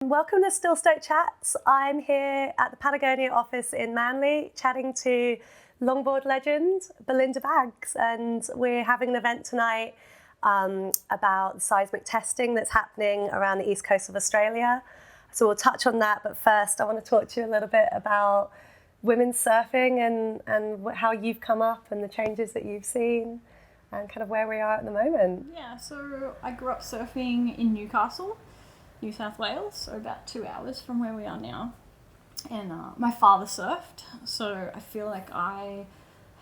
Welcome to Still Stoked Chats. I'm here at the Patagonia office in Manly chatting to longboard legend Belinda Baggs, and we're having an event tonight about seismic testing that's happening around the east coast of Australia. So we'll touch on that, but first I want to talk to you a little bit about women's surfing and how you've come up and the changes that you've seen and kind of where we are at the moment. Yeah, so I grew up surfing in Newcastle, New South Wales, so about 2 hours from where we are now. And my father surfed, so I feel like I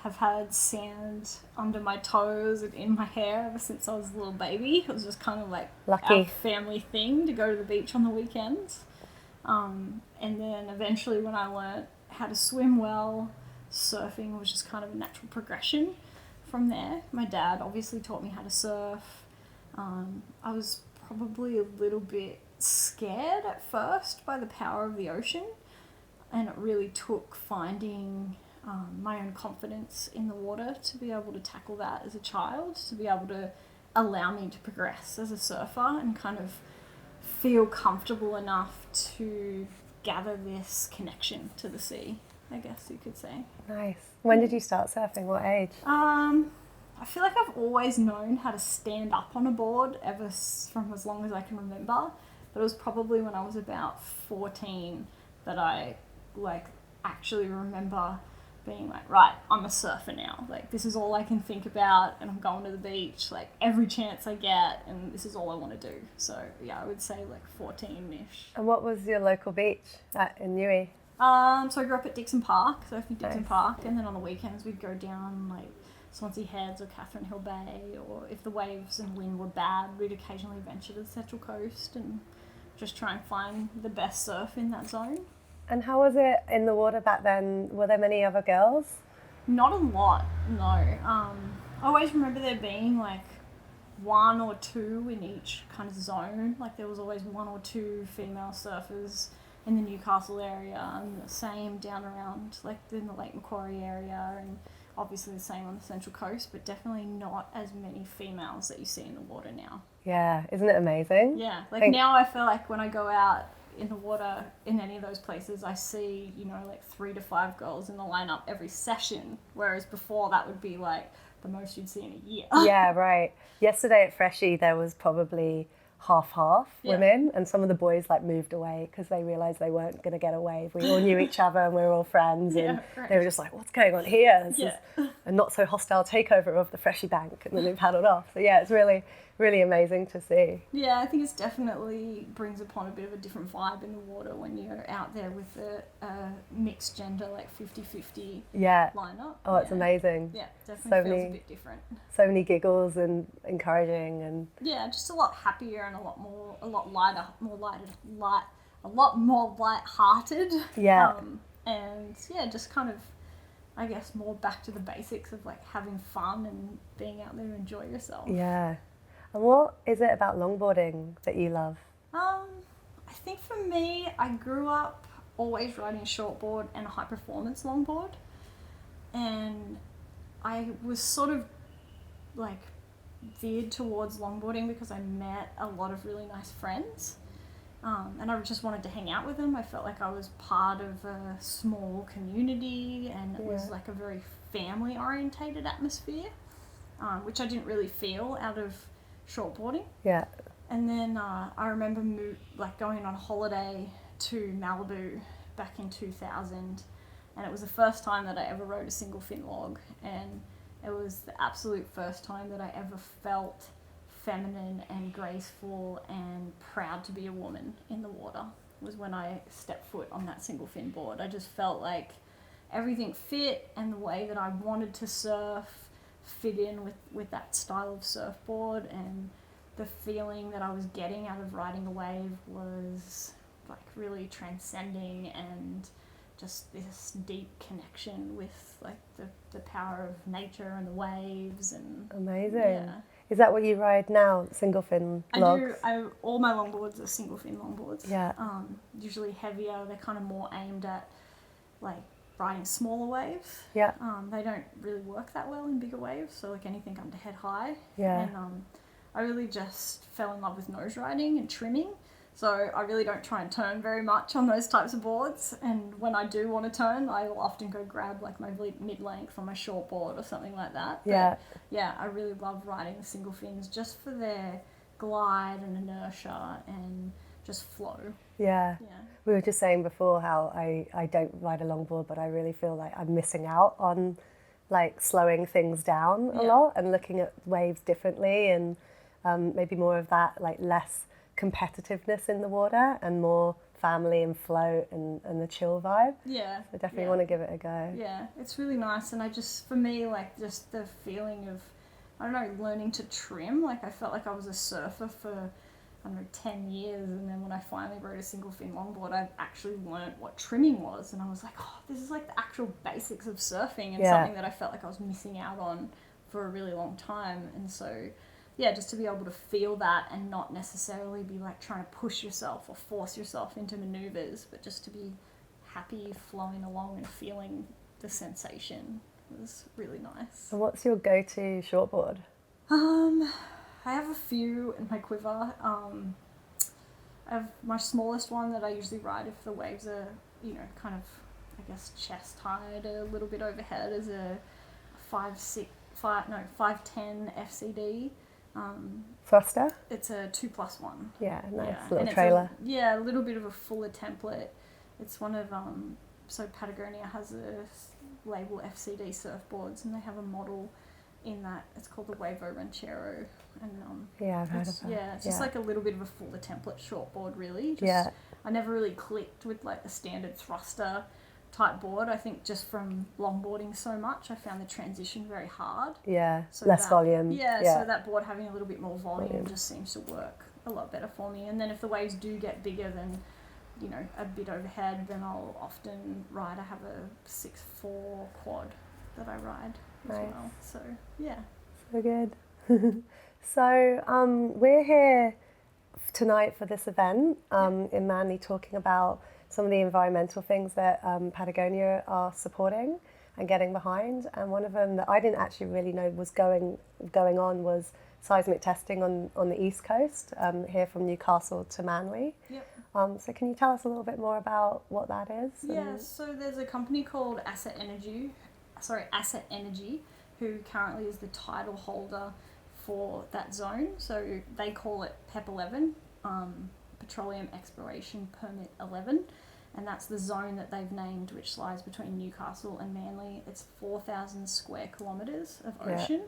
have had sand under my toes and in my hair ever since I was a little baby. It was just kind of like Lucky. our family thing to go to the beach on the weekends. And then eventually when I learnt how to swim well, surfing was just kind of a natural progression from there. My dad obviously taught me how to surf. I was probably a little bit scared at first by the power of the ocean, and it really took finding my own confidence in the water to be able to tackle that as a child, to be able to allow me to progress as a surfer and kind of feel comfortable enough to gather this connection to the sea, I guess you could say. Nice. When did you start surfing? What age? I feel like I've always known how to stand up on a board from as long as I can remember. But it was probably when I was about 14 that I actually remember being like, right, I'm a surfer now. Like, this is all I can think about, and I'm going to the beach like every chance I get, and this is all I want to do. So yeah, I would say like 14-ish. And what was your local beach in Newey? So I grew up at Dixon Park, surfing Dixon Nice. Park, and then on the weekends we'd go down like Swansea Heads or Catherine Hill Bay, or if the waves and wind were bad, we'd occasionally venture to the Central Coast and just try and find the best surf in that zone. And how was it in the water back then? Were there many other girls? Not a lot, no. I always remember there being like one or two in each kind of zone. Like there was always one or two female surfers in the Newcastle area, and the same down around like in the Lake Macquarie area, and obviously the same on the Central Coast, but definitely not as many females that you see in the water now. Yeah, isn't it amazing? Yeah, like now I feel like when I go out in the water in any of those places, I see, like 3 to 5 girls in the lineup every session, whereas before that would be like the most you'd see in a year. Yeah, right. Yesterday at Freshie there was probably half women, and some of the boys like moved away because they realised they weren't going to get a wave. We all knew each other and we were all friends, and they were just like, what's going on here? This is a not so hostile takeover of the Freshie bank, and then they paddled off. So yeah, it's really, really amazing to see. Yeah, I think it's definitely brings upon a bit of a different vibe in the water when you're out there with a mixed gender, like 50-50 lineup. Oh, it's amazing. Yeah, definitely feels a bit different. So many giggles and encouraging, and yeah, just a lot happier and a lot lighter, a lot more light-hearted. Yeah. And yeah, just kind of, I guess, more back to the basics of like having fun and being out there to enjoy yourself. Yeah. And what is it about longboarding that you love? I think for me, I grew up always riding a shortboard and a high performance longboard, and I was sort of like veered towards longboarding because I met a lot of really nice friends, and I just wanted to hang out with them. I felt like I was part of a small community, and it was like a very family orientated atmosphere, which I didn't really feel out of shortboarding. Yeah. And then I remember going on holiday to Malibu back in 2000, and it was the first time that I ever rode a single fin log, and it was the absolute first time that I ever felt feminine and graceful and proud to be a woman in the water. Was when I stepped foot on that single fin board. I just felt like everything fit, and the way that I wanted to surf fit in with that style of surfboard, and the feeling that I was getting out of riding a wave was like really transcending, and just this deep connection with like the power of nature and the waves. And amazing. Yeah. Is that what you ride now, single fin logs? All my longboards are single fin longboards. Yeah. Usually heavier. They're kind of more aimed at like riding smaller waves. Yeah. They don't really work that well in bigger waves, so like anything under head high. Yeah. And I really just fell in love with nose riding and trimming. So I really don't try and turn very much on those types of boards. And when I do want to turn, I will often go grab like my mid-length or my short board or something like that. Yeah. But yeah, I really love riding the single fins just for their glide and inertia and just flow. Yeah. We were just saying before how I don't ride a longboard, but I really feel like I'm missing out on like slowing things down a lot and looking at waves differently, and maybe more of that like less competitiveness in the water and more family and float and the chill vibe. Yeah. So I definitely want to give it a go. Yeah, it's really nice. And I just, for me, like just the feeling of, I don't know, learning to trim. Like I felt like I was a surfer for, I don't know, 10 years. And then when I finally rode a single fin longboard, I actually learned what trimming was. And I was like, oh, this is like the actual basics of surfing, and something that I felt like I was missing out on for a really long time. And so yeah, just to be able to feel that and not necessarily be like trying to push yourself or force yourself into maneuvers, but just to be happy flowing along and feeling the sensation was really nice. And what's your go-to shortboard? I have a few in my quiver. I have my smallest one that I usually ride if the waves are, you know, kind of, I guess, chest high, a little bit overhead, is a 5'10" FCD. Thruster? It's a 2+1. Yeah, nice. Yeah. Little and trailer. A little bit of a fuller template. It's one of, so Patagonia has a label FCD surfboards, and they have a model in that. It's called the Huevo Ranchero. And yeah, I've heard of that. Yeah, it's just like a little bit of a fuller template shortboard, really. I never really clicked with like the standard thruster type board. I think just from longboarding so much, I found the transition very hard. Yeah, so less volume. So that board having a little bit more volume just seems to work a lot better for me. And then if the waves do get bigger than, you know, a bit overhead, then I'll often ride. I have a 6'4" quad that I ride as well. So yeah. So good. So we're here tonight for this event in Manly, talking about some of the environmental things that Patagonia are supporting and getting behind. And one of them that I didn't actually really know was going on was seismic testing on the East Coast, here from Newcastle to Manly. Yep. So can you tell us a little bit more about what that is? Yeah, so there's a company called Asset Energy, who currently is the title holder for that zone. So they call it PEP 11, Petroleum Exploration Permit 11, and that's the zone that they've named, which lies between Newcastle and Manly. It's 4,000 square kilometres of ocean,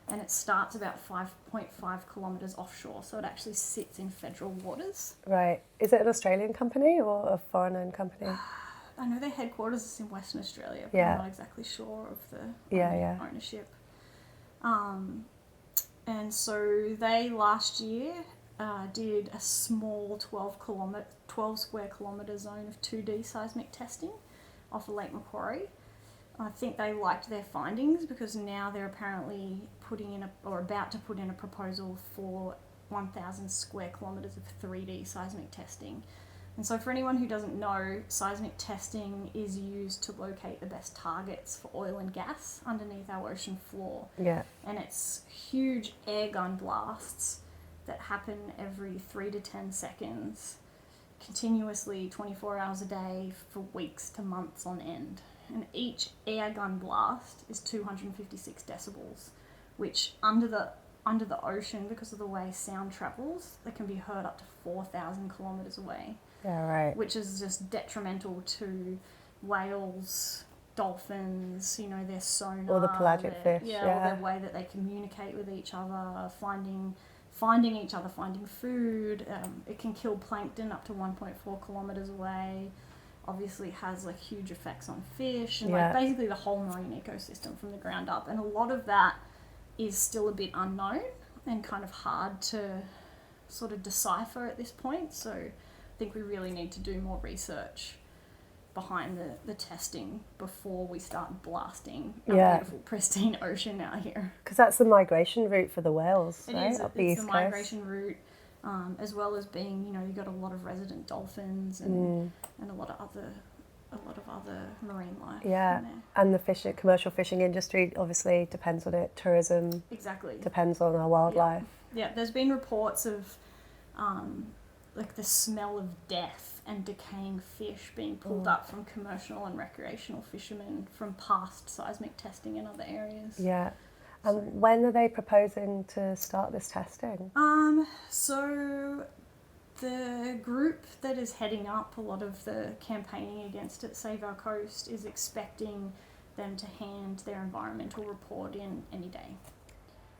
and it starts about 5.5 kilometres offshore, so it actually sits in federal waters. Right. Is it an Australian company or a foreign-owned company? I know their headquarters is in Western Australia, but I'm not exactly sure of the ownership. And so they last year did a small 12 square kilometre zone of 2D seismic testing off of Lake Macquarie. I think they liked their findings, because now they're apparently about to put in a proposal for 1,000 square kilometres of 3D seismic testing. And so for anyone who doesn't know, seismic testing is used to locate the best targets for oil and gas underneath our ocean floor. Yeah. And it's huge air gun blasts that happen every 3 to 10 seconds, continuously 24 hours a day for weeks to months on end. And each air gun blast is 256 decibels, which under the ocean, because of the way sound travels, they can be heard up to 4,000 kilometres away. Yeah, right. Which is just detrimental to whales, dolphins, you know, their sonar. Or the pelagic fish. Or the way that they communicate with each other, finding each other, finding food. It can kill plankton up to 1.4 kilometres away. Obviously has like huge effects on fish and like basically the whole marine ecosystem from the ground up. And a lot of that is still a bit unknown and kind of hard to sort of decipher at this point. So I think we really need to do more research behind the testing before we start blasting our beautiful pristine ocean out here. Because that's the migration route for the whales, it right? Is, up the it's East the Coast. migration route, as well as being, you know, you've got a lot of resident dolphins and a lot of other marine life. Yeah, in there. and the commercial fishing industry obviously depends on it. Tourism exactly depends on our wildlife. Yeah, there's been reports of like the smell of death and decaying fish being pulled up from commercial and recreational fishermen from past seismic testing in other areas. Yeah. And when are they proposing to start this testing? So the group that is heading up a lot of the campaigning against it, Save Our Coast, is expecting them to hand their environmental report in any day.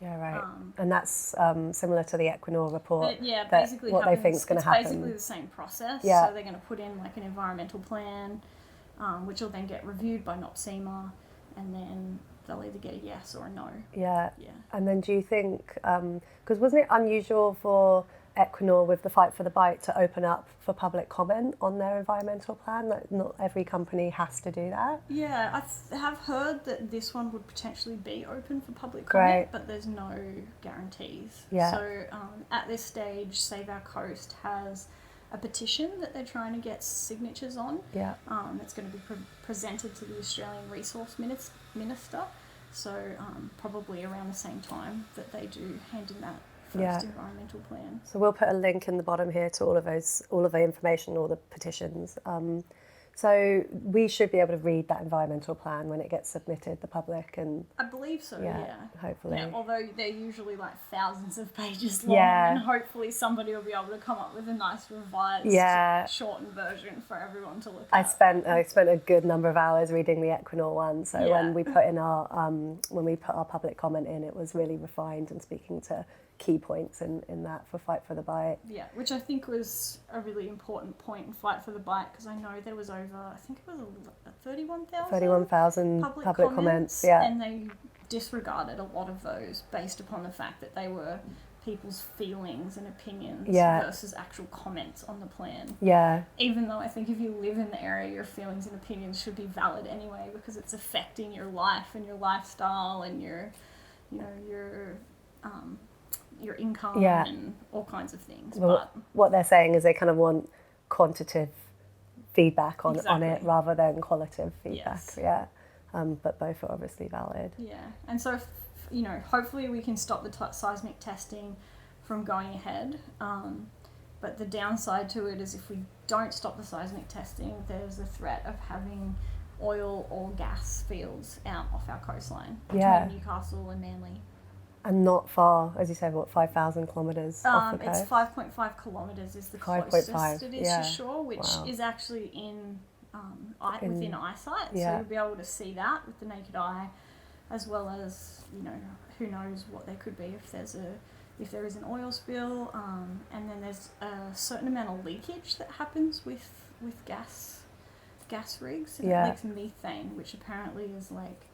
Yeah, right. And that's similar to the Equinor report. Yeah, that basically what they think is going to happen. It's basically the same process. Yeah. So they're going to put in like an environmental plan, which will then get reviewed by NOPSEMA, and then they'll either get a yes or a no. Yeah. Yeah. And then do you think, because wasn't it unusual for Equinor with the Fight for the Bite to open up for public comment on their environmental plan? Like not every company has to do that. Yeah, I have heard that this one would potentially be open for public Great. comment, but there's no guarantees. Yeah. So at this stage, Save Our Coast has a petition that they're trying to get signatures on. Yeah. It's going to be presented to the Australian Resource Minister. So probably around the same time that they do hand in that first environmental plan. So we'll put a link in the bottom here to all of the information, all the petitions. So we should be able to read that environmental plan when it gets submitted, the public, and I believe so, yeah. Hopefully. Yeah, although they're usually like thousands of pages long, Yeah. and hopefully somebody will be able to come up with a nice revised, shortened version for everyone to look at. I spent a good number of hours reading the Equinor one, so when we put our public comment in, it was really refined and speaking to key points in that for Fight for the Bite. Yeah, which I think was a really important point in Fight for the Bite, because I know there was over, I think it was 31,000 public comments, yeah. And they disregarded a lot of those based upon the fact that they were people's feelings and opinions versus actual comments on the plan. Yeah. Even though I think if you live in the area, your feelings and opinions should be valid anyway, because it's affecting your life and your lifestyle and your income and all kinds of things. Well, but what they're saying is they kind of want quantitative feedback on it rather than qualitative feedback. Yes. Yeah. But both are obviously valid. Yeah. And so, hopefully we can stop the seismic testing from going ahead. But the downside to it is if we don't stop the seismic testing, there's a threat of having oil or gas fields out off our coastline between Newcastle and Manly. And not far, as you said, 5,000 kilometres off the coast? It's 5.5 kilometres is the closest it is to shore, which is actually within eyesight. So you'll be able to see that with the naked eye, as well as, who knows what there could be if there is an oil spill. And then there's a certain amount of leakage that happens with gas rigs. And it leaks methane, which apparently is like,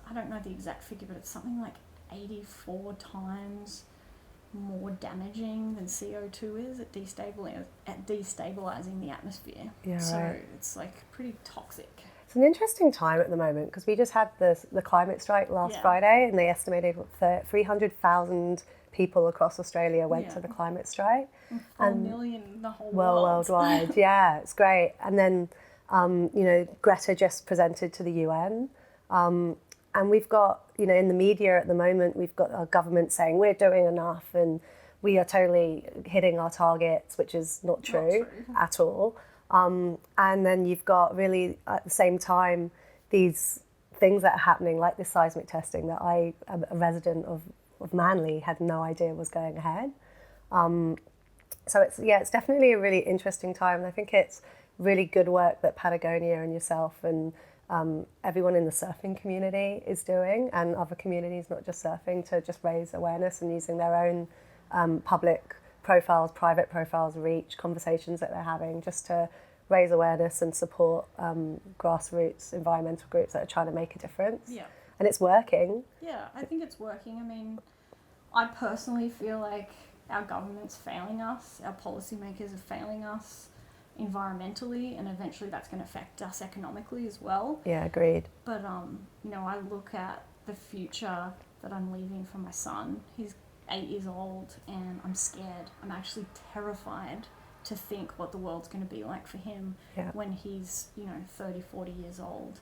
I don't know the exact figure, but it's something like 84 times more damaging than CO2 is at destabilizing the atmosphere. Yeah, so it's like pretty toxic. It's an interesting time at the moment because we just had the climate strike last Friday, and they estimated 300,000 people across Australia went to the climate strike. 4 million in the whole world. Worldwide. Yeah, it's great. And then Greta just presented to the UN. And we've got, in the media at the moment, we've got our government saying we're doing enough and we are totally hitting our targets, which is not true at all. And then you've got really, at the same time, these things that are happening, like this seismic testing that I, a resident of Manly, had no idea was going ahead. So it's definitely a really interesting time. And I think it's really good work that Patagonia and yourself and everyone in the surfing community is doing, and other communities, not just surfing, to just raise awareness and using their own public profiles, private profiles, reach, conversations that they're having, just to raise awareness and support grassroots environmental groups that are trying to make a difference. Yeah. And it's working. Yeah, I think it's working. I mean, I personally feel like our government's failing us, our policymakers are failing us environmentally, and eventually that's going to affect us economically as well. Yeah, agreed. But I look at the future that I'm leaving for my son. He's 8 years old and I'm scared. I'm actually terrified to think what the world's going to be like for him when he's 30, 40 years old.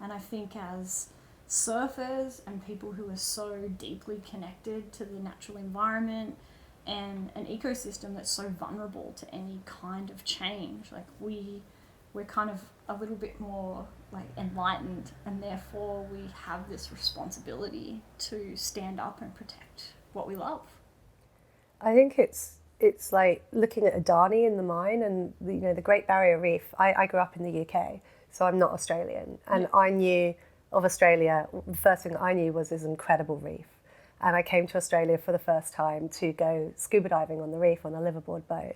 And I think as surfers and people who are so deeply connected to the natural environment and an ecosystem that's so vulnerable to any kind of change. Like we're kind of a little bit more like enlightened, and therefore we have this responsibility to stand up and protect what we love. I think it's like looking at Adani in the mine and the Great Barrier Reef. I grew up in the UK, so I'm not Australian, and I knew of Australia. The first thing I knew was this incredible reef, and I came to Australia for the first time to go scuba diving on the reef on a liveaboard boat,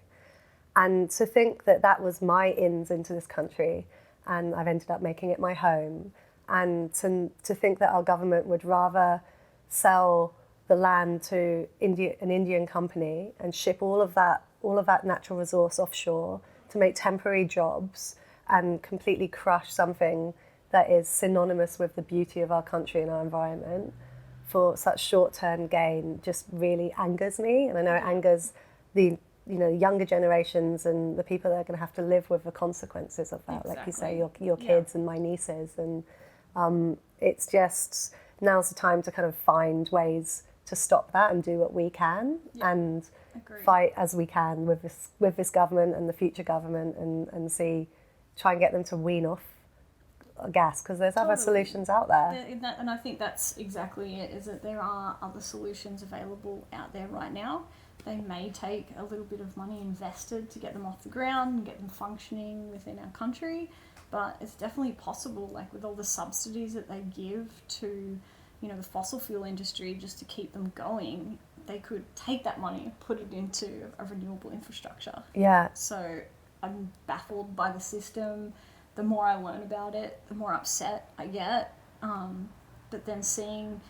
and to think that that was my ins into this country, and I've ended up making it my home, and to think that our government would rather sell the land to an Indian company and ship all of that natural resource offshore to make temporary jobs and completely crush something that is synonymous with the beauty of our country and our environment for such short-term gain just really angers me. And I know it angers the younger generations and the people that are going to have to live with the consequences of that. Exactly. Like you say, your kids and my nieces. And it's just, now's the time to kind of find ways to stop that and do what we can and fight as we can with this government and the future government and try and get them to wean off gas, because there's other solutions out there. And I think that's exactly it, is that there are other solutions available out there right now. They may take a little bit of money invested to get them off the ground and get them functioning within our country, but it's definitely possible, like with all the subsidies that they give to the fossil fuel industry just to keep them going. They could take that money and put it into a renewable infrastructure. Yeah. So I'm baffled by the system. The more I learn about it, the more upset I get. But then seeing,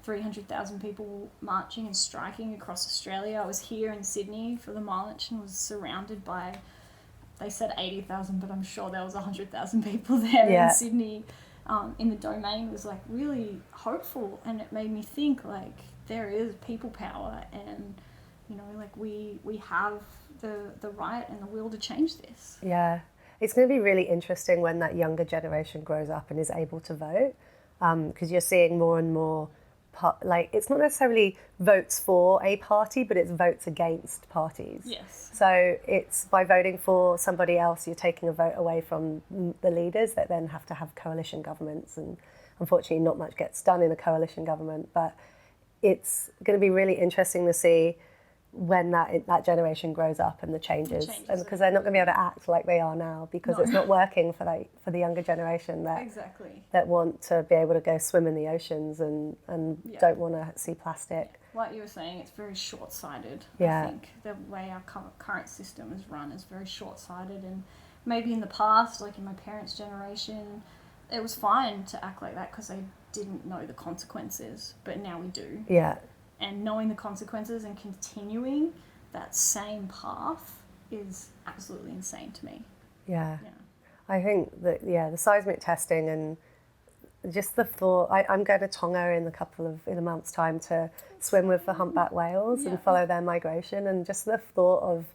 300,000 people marching and striking across Australia. I was here in Sydney for the march and was surrounded by, they said 80,000, but I'm sure there was 100,000 people there in Sydney. In the Domain was like really hopeful, and it made me think like there is people power, and like we have the right and the will to change this. Yeah, it's going to be really interesting when that younger generation grows up and is able to vote, because you're seeing more and more like it's not necessarily votes for a party, but it's votes against parties. Yes. So it's by voting for somebody else, you're taking a vote away from the leaders that then have to have coalition governments. And unfortunately, not much gets done in a coalition government. But it's going to be really interesting to see when that generation grows up and the changes, and because they're not going to be able to act like they are now, because it's not working for the younger generation that want to be able to go swim in the oceans and don't want to see plastic. Like you were saying, it's very short-sighted. Yeah. I think the way our current system is run is very short-sighted, and maybe in the past, like in my parents' generation, it was fine to act like that because they didn't know the consequences, but now we do. Yeah. And knowing the consequences and continuing that same path is absolutely insane to me. Yeah. I think that, the seismic testing and just the thought, I'm going to Tonga in a month's time to swim with the humpback whales and follow their migration, and just the thought of,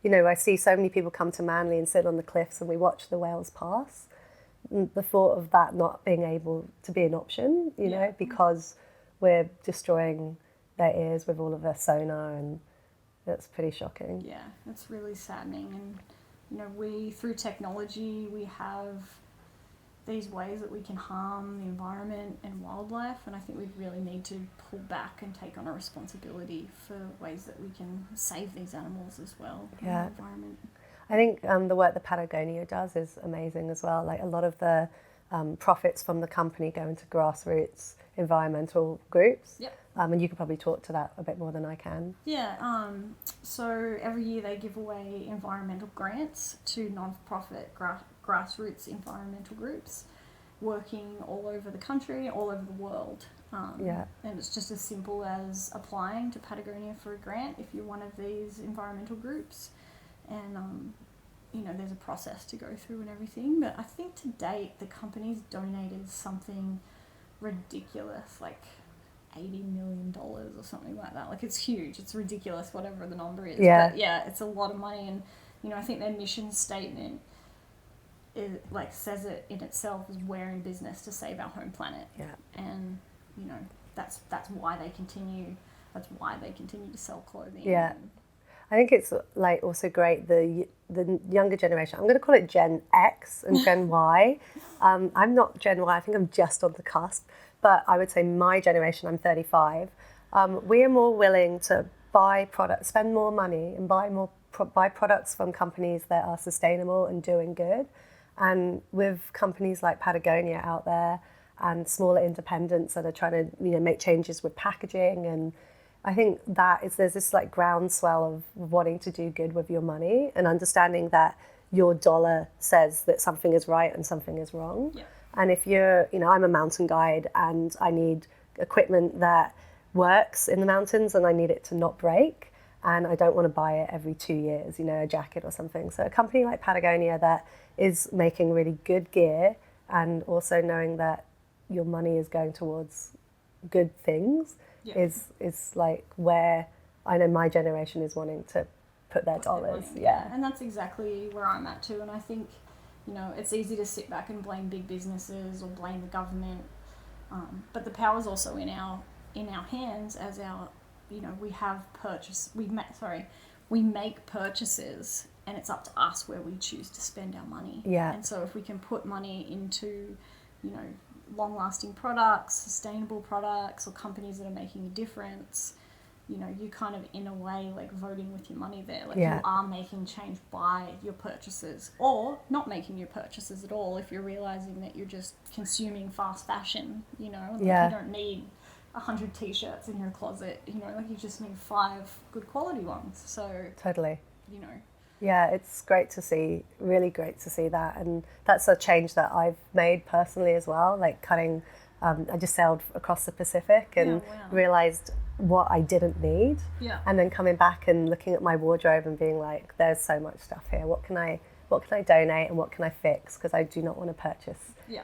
I see so many people come to Manly and sit on the cliffs and we watch the whales pass. The thought of that not being able to be an option, because we're destroying their ears with all of their sonar, and that's pretty shocking. Yeah, it's really saddening. And we, through technology, we have these ways that we can harm the environment and wildlife, and I think we really need to pull back and take on a responsibility for ways that we can save these animals as well from the environment. I think the work that Patagonia does is amazing as well. Like a lot of the profits from the company go into grassroots environmental groups. Yep. And you could probably talk to that a bit more than I can. Yeah, so every year they give away environmental grants to non-profit grassroots environmental groups working all over the country, all over the world. And it's just as simple as applying to Patagonia for a grant if you're one of these environmental groups. And, there's a process to go through and everything. But I think to date the company's donated something ridiculous, like $80 million or something like that. Like, it's huge. It's ridiculous, whatever the number is. Yeah. But it's a lot of money. And, I think their mission statement says it in itself as we're in business to save our home planet. Yeah. And, that's why they continue that's why they continue to sell clothing. Yeah. I think it's like also great, the younger generation, I'm going to call it Gen X and Gen Y. I'm not Gen Y, I think I'm just on the cusp, but I would say my generation, I'm 35. We are more willing to buy products, spend more money and buy products from companies that are sustainable and doing good. And with companies like Patagonia out there and smaller independents that are trying to, you know, make changes with packaging, and I think there's this like groundswell of wanting to do good with your money and understanding that your dollar says that something is right and something is wrong. Yeah. And if you're, you know, I'm a mountain guide and I need equipment that works in the mountains and I need it to not break, and I don't want to buy it every 2 years, you know, a jacket or something. So a company like Patagonia that is making really good gear and also knowing that your money is going towards good things is like where I know my generation is wanting to put their dollars. Yeah. And that's exactly where I'm at too. And I think, you know, it's easy to sit back and blame big businesses or blame the government, but the power's also in our hands as our, you know, we make purchases, and it's up to us where we choose to spend our money. Yeah. And so if we can put money into, you know, long-lasting products, sustainable products, or companies that are making a difference, you know, you kind of in a way like voting with your money there. Like you are making change by your purchases, or not making your purchases at all if you're realizing that you're just consuming fast fashion, you know, like you don't need 100 t-shirts in your closet, you know, like you just need 5 good quality ones. So totally, you know. Yeah, it's great to see, really great to see that. And that's a change that I've made personally as well, like cutting, I just sailed across the Pacific and realised what I didn't need. Yeah. And then coming back and looking at my wardrobe and being like, there's so much stuff here. What can I donate and what can I fix? Because I do not want to purchase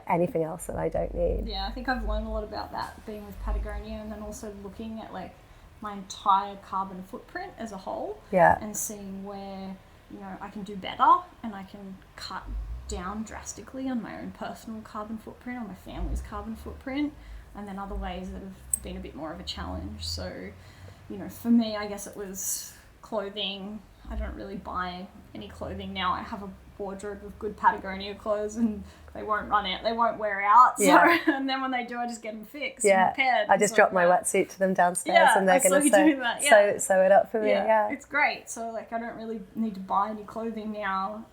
anything else that I don't need. Yeah, I think I've learned a lot about that being with Patagonia, and then also looking at like my entire carbon footprint as a whole. Yeah. And seeing where, you know, I can do better and I can cut down drastically on my own personal carbon footprint, on my family's carbon footprint, and then other ways that have been a bit more of a challenge. So, you know, for me, I guess it was clothing. I don't really buy any clothing now. I have a wardrobe of good Patagonia clothes, and they won't run out, they won't wear out. So, and then when they do, I just get them fixed and repaired. I just drop my wetsuit to them downstairs, and they're going to sew it up for me. Yeah, it's great. So like, I don't really need to buy any clothing now.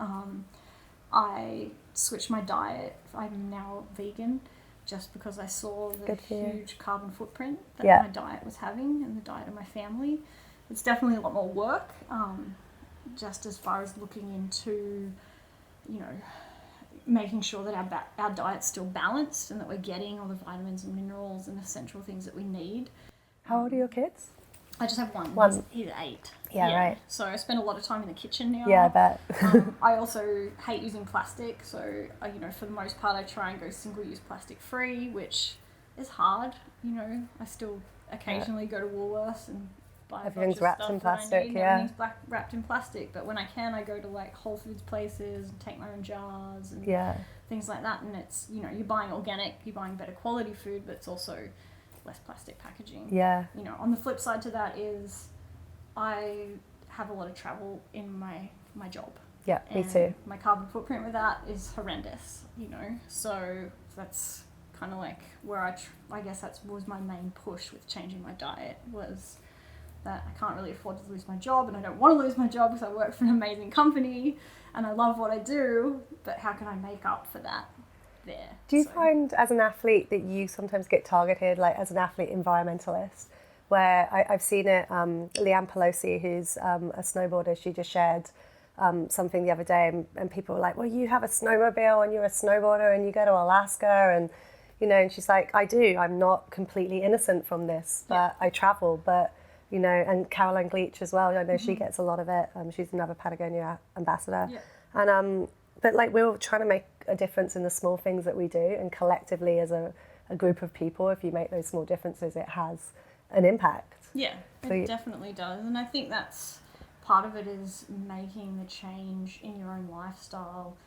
I switched my diet. I'm now vegan, just because I saw the huge carbon footprint that my diet was having and the diet of my family. It's definitely a lot more work, just as far as looking into, you know, making sure that our diet's still balanced and that we're getting all the vitamins and minerals and essential things that we need. How old are your kids? I just have one. He's 8. Yeah, right. So I spend a lot of time in the kitchen now. Yeah, I bet. I also hate using plastic, so you know, for the most part, I try and go single-use plastic free, which is hard. You know, I still occasionally go to Woolworths and buy everything's wrapped in plastic. Everything's wrapped in plastic, but when I can, I go to like Whole Foods places and take my own jars and things like that. And it's, you know, you're buying organic, you're buying better quality food, but it's also less plastic packaging. Yeah. You know, on the flip side to that is I have a lot of travel in my job. Yeah, me too. My carbon footprint with that is horrendous, you know. So that's kind of like where I guess that was my main push with changing my diet, was that I can't really afford to lose my job, and I don't want to lose my job because I work for an amazing company and I love what I do, but how can I make up for that there? Do you find as an athlete that you sometimes get targeted, like as an athlete environmentalist, where I've seen it, Leanne Pelosi, who's a snowboarder, she just shared something the other day, and people were like, well, you have a snowmobile and you're a snowboarder and you go to Alaska, and you know, and she's like, I do, I'm not completely innocent from this, but I travel, but you know, and Caroline Gleach as well, I know she gets a lot of it, she's another Patagonia ambassador, and but like we're all trying to make a difference in the small things that we do, and collectively as a group of people, if you make those small differences, it has an impact. Yeah, it definitely does, and I think that's part of it, is making the change in your own lifestyle,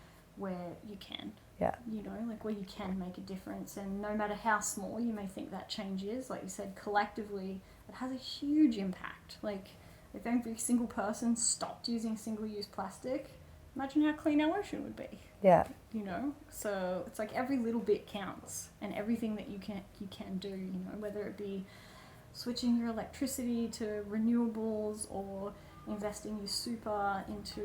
where you can. Yeah. You know, like where you can make a difference. And no matter how small you may think that change is, like you said, collectively, it has a huge impact. Like, if every single person stopped using single-use plastic, imagine how clean our ocean would be. Yeah. You know, so it's like every little bit counts, and everything that you can do, you know, whether it be switching your electricity to renewables or investing your super into,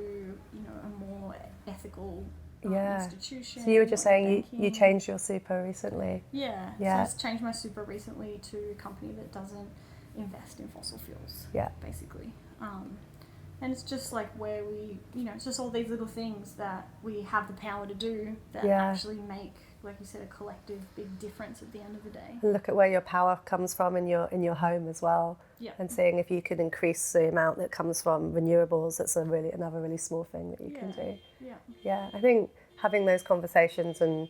you know, a more ethical institution. So you were just saying banking. you changed your super recently. Yeah. Yeah. So I've changed my super recently to a company that doesn't invest in fossil fuels. Yeah. Basically. And it's just like where we, you know, it's just all these little things that we have the power to do that actually make, like you said, a collective big difference at the end of the day. And look at where your power comes from in your home as well. Yeah. And seeing if you can increase the amount that comes from renewables, that's another really small thing that you can do. Yeah. Yeah, I think having those conversations and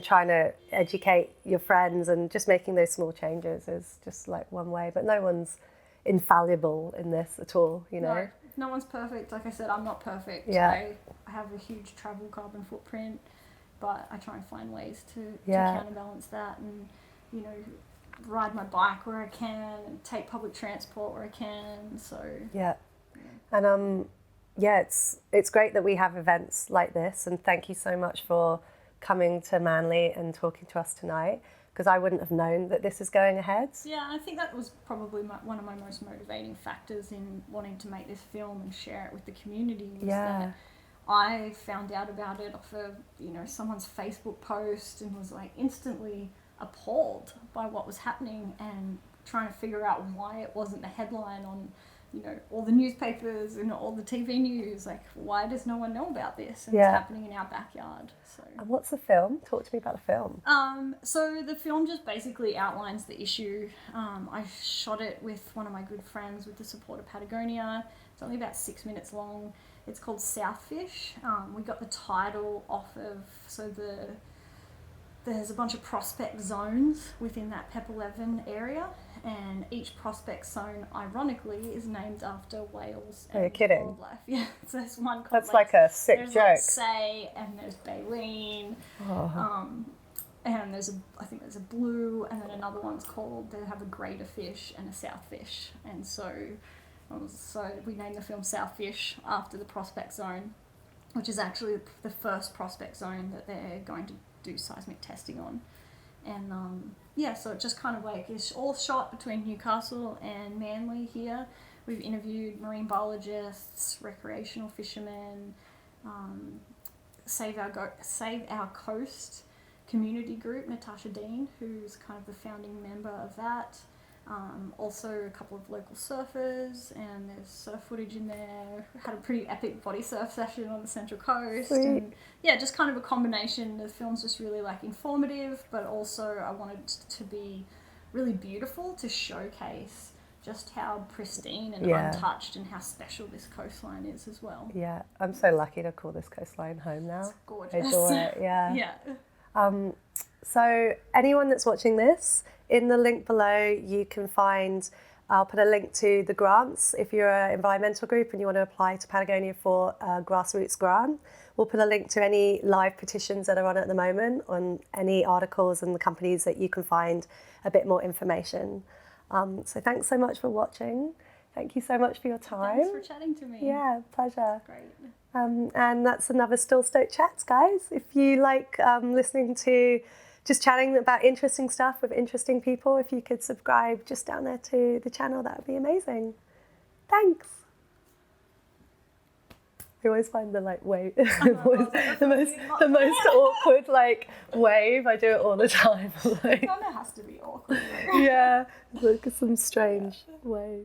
trying to educate your friends and just making those small changes is just like one way. But no one's infallible in this at all, you know. No one's perfect. Like I said, I'm not perfect. Yeah. I have a huge travel carbon footprint, but I try and find ways to counterbalance that, and, you know, ride my bike where I can and take public transport where I can. So and it's great that we have events like this, and thank you so much for coming to Manly and talking to us tonight, because I wouldn't have known that this is going ahead. Yeah, I think that was probably one of my most motivating factors in wanting to make this film and share it with the community, was that I found out about it off of, you know, someone's Facebook post and was like instantly appalled by what was happening and trying to figure out why it wasn't the headline on, you know, all the newspapers and all the TV news. Like, why does no one know about this? And it's happening in our backyard. So. And what's the film? Talk to me about the film. So the film just basically outlines the issue. I shot it with one of my good friends with the support of Patagonia. It's only about 6 minutes long. It's called Southfish. We got the title off of, there's a bunch of prospect zones within that PEP 11 area, and each prospect zone, ironically, is named after whales and wildlife. Yeah, so there's one called... That's like a sick joke. There's Say, and there's Baleen, and I think there's a blue, and then another one's called, they have a greater fish and a southfish, and so we named the film Southfish after the prospect zone, which is actually the first prospect zone that they're going to do seismic testing on. And so it just kind of like is all shot between Newcastle and Manly here. We've interviewed marine biologists, recreational fishermen, Save Our Coast community group, Natasha Dean, who's kind of the founding member of that. Also a couple of local surfers, and there's surf footage in there. Had a pretty epic body surf session on the Central Coast. Sweet. And yeah, just kind of a combination. The film's just really like informative, but also I wanted it to be really beautiful, to showcase just how pristine and untouched and how special this coastline is as well. Yeah, I'm so lucky to call this coastline home now. It's gorgeous. I adore it, yeah. Yeah. So anyone that's watching this, in the link below you can find, I'll put a link to the grants. If you're an environmental group and you want to apply to Patagonia for a grassroots grant, we'll put a link to any live petitions that are on at the moment, on any articles and the companies that you can find a bit more information. So thanks so much for watching. Thank you so much for your time. Thanks for chatting to me. Yeah, pleasure. Great. And that's another Still Stoked Chats, guys. If you like listening to just chatting about interesting stuff with interesting people, if you could subscribe just down there to the channel, that would be amazing. Thanks. I always find the like wave, the most awkward like wave. I do it all the time. Like, It has to be awkward. yeah, look at some strange wave.